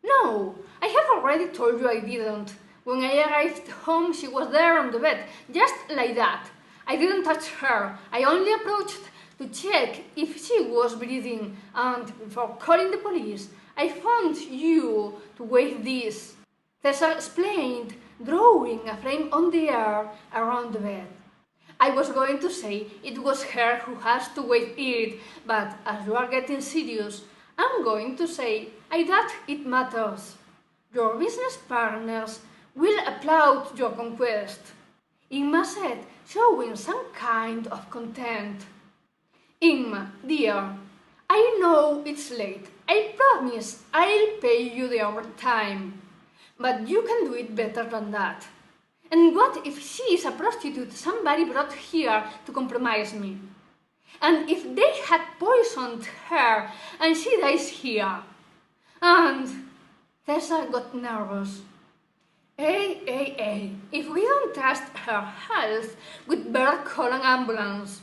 No, I have already told you I didn't. When I arrived home, she was there on the bed, just like that. I didn't touch her. I only approached to check if she was breathing, and before calling the police, I found you to wave this. Cesar explained, drawing a frame on the air around the bed. I was going to say it was her who has to wave it, but as you are getting serious, I'm going to say I doubt it matters. Your business partners will applaud your conquest. Inma said, showing some kind of content. Inma, dear, I know it's late. I promise I'll pay you the overtime. But you can do it better than that. And what if she is a prostitute somebody brought here to compromise me? And if they had poisoned her and she dies here? And Tessa got nervous. If we don't trust her health, we'd better call an ambulance.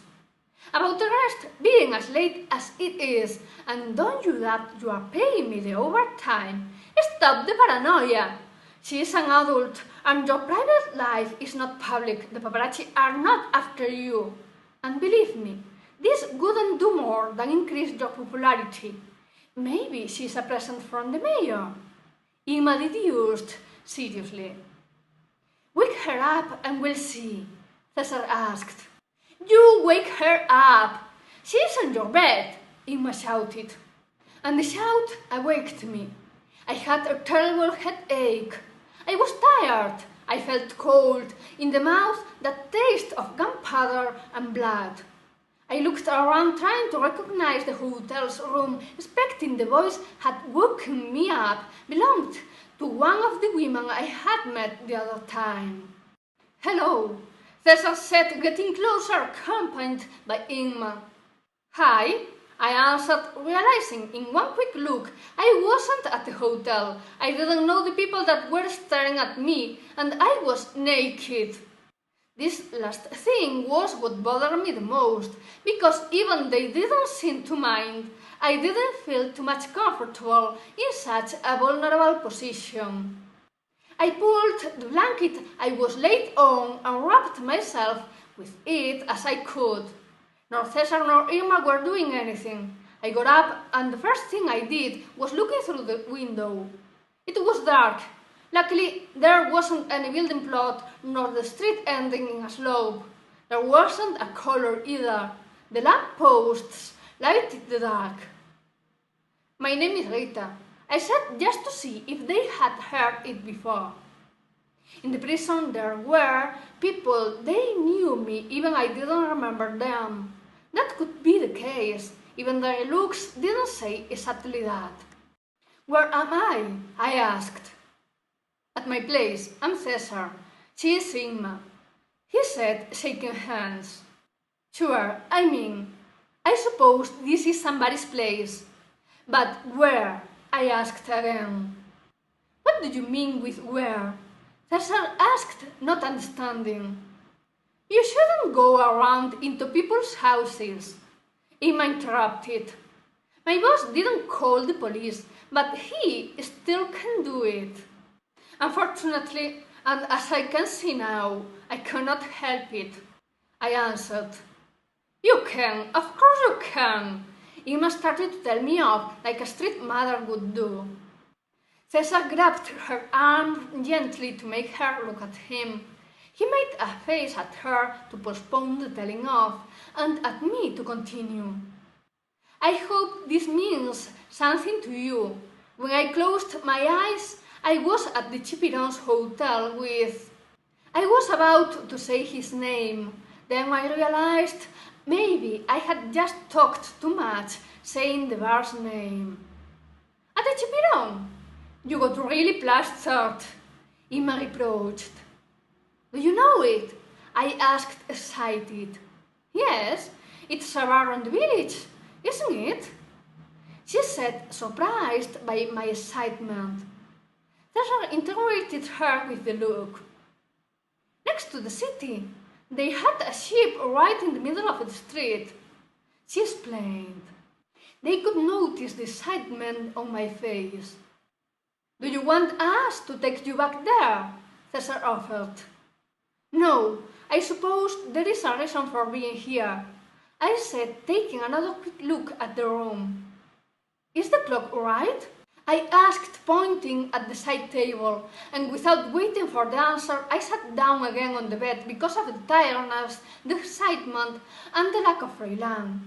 About the rest, being as late as it is, and don't you that you are paying me the overtime? Stop the paranoia. She is an adult, and your private life is not public. The paparazzi are not after you. And believe me, this wouldn't do more than increase your popularity. Maybe she's a present from the mayor. Emma deduced seriously. Wake her up and we'll see, Cesar asked. You wake her up! She's on your bed, Emma shouted. And the shout awaked me. I had a terrible headache. I was tired. I felt cold, in the mouth that taste of gunpowder and blood. I looked around trying to recognize the hotel's room, expecting the voice had woken me up, belonged to one of the women I had met the other time. Hello, Cesar said, getting closer, accompanied by Inma. Hi, I answered, realizing in one quick look I wasn't at the hotel. I didn't know the people that were staring at me, and I was naked. This last thing was what bothered me the most, because even they didn't seem to mind, I didn't feel too much comfortable in such a vulnerable position. I pulled the blanket I was laid on and wrapped myself with it as I could. Nor Cesar nor Irma were doing anything. I got up and the first thing I did was looking through the window. It was dark. Luckily, there wasn't any building plot nor the street ending in a slope. There wasn't a color either. The lamp posts lighted the dark. My name is Rita, I said just to see if they had heard it before. In the prison there were people, they knew me, even I didn't remember them. That could be the case, even their looks didn't say exactly that. Where am I asked. At my place, I'm Cesar. She is Sigma. He said, shaking hands. Sure, I suppose this is somebody's place. But where? I asked again. What do you mean with where? Cesar asked, not understanding. You shouldn't go around into people's houses, Emma interrupted. My boss didn't call the police, but he still can do it. Unfortunately, and as I can see now, I cannot help it, I answered. You can, of course you can. Emma started to tell me off like a street mother would do. Cesar grabbed her arm gently to make her look at him. He made a face at her to postpone the telling off, and at me to continue. I hope this means something to you. When I closed my eyes, I was at the Chipiron's hotel with... I was about to say his name. Then I realized maybe I had just talked too much saying the bar's name. At the Chipiron? You got really plastered, Emma reproached. Do you know it? I asked, excited. Yes, it's a bar in the village, isn't it? She said, surprised by my excitement. Cesar interrogated her with the look. Next to the city, they had a ship right in the middle of the street. She explained. They could notice the excitement on my face. Do you want us to take you back there? Cesar offered. No, I suppose there is a reason for being here, I said, taking another quick look at the room. Is the clock right? I asked, pointing at the side table, and without waiting for the answer, I sat down again on the bed because of the tiredness, the excitement, and the lack of Freiland.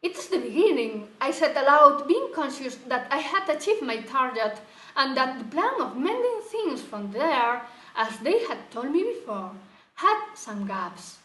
It's the beginning, I said aloud, being conscious that I had achieved my target, and that the plan of mending things from there, as they had told me before, had some gaps.